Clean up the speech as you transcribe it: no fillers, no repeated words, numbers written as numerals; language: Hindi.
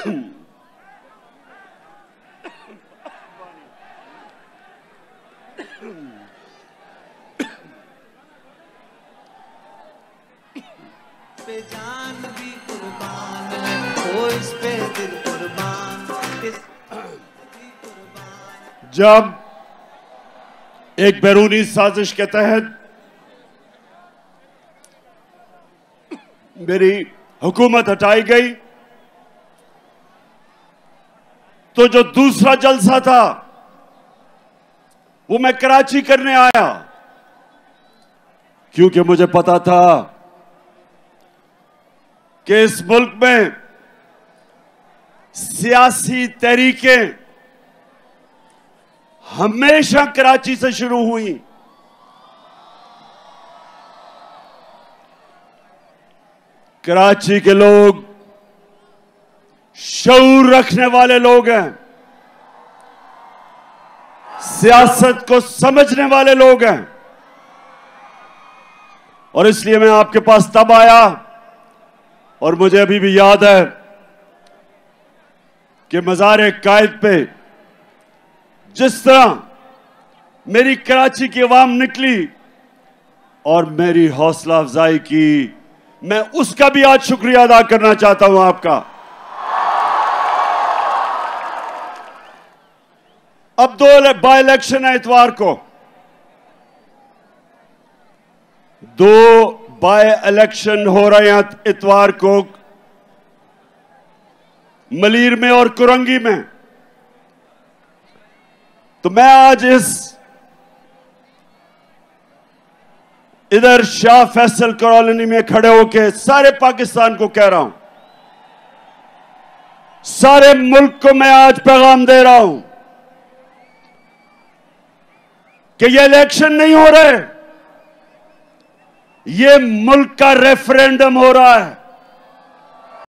पे जान भी कुर्बान है, ओ इस पे दिल कुर्बान, जब एक बैरूनी साजिश के तहत मेरी हुकूमत हटाई गई, तो जो दूसरा जलसा था वो मैं कराची करने आया, क्योंकि मुझे पता था कि इस मुल्क में सियासी तहरीकें हमेशा कराची से शुरू हुई। कराची के लोग शऊर रखने वाले लोग हैं, सियासत को समझने वाले लोग हैं, और इसलिए मैं आपके पास तब आया। और मुझे अभी भी याद है कि मज़ार कायद पे जिस तरह मेरी कराची की आवाम निकली और मेरी हौसला अफजाई की, मैं उसका भी आज शुक्रिया अदा करना चाहता हूं आपका। अब 2 बाय इलेक्शन है इतवार को, 2 बाय इलेक्शन हो रहे हैं इतवार को, मलीर में और कुरंगी में। तो मैं आज इधर शाह फैसल कॉलोनी में खड़े होकर सारे पाकिस्तान को कह रहा हूं, सारे मुल्क को मैं आज पैगाम दे रहा हूं कि ये इलेक्शन नहीं हो रहे, ये मुल्क का रेफरेंडम हो रहा है।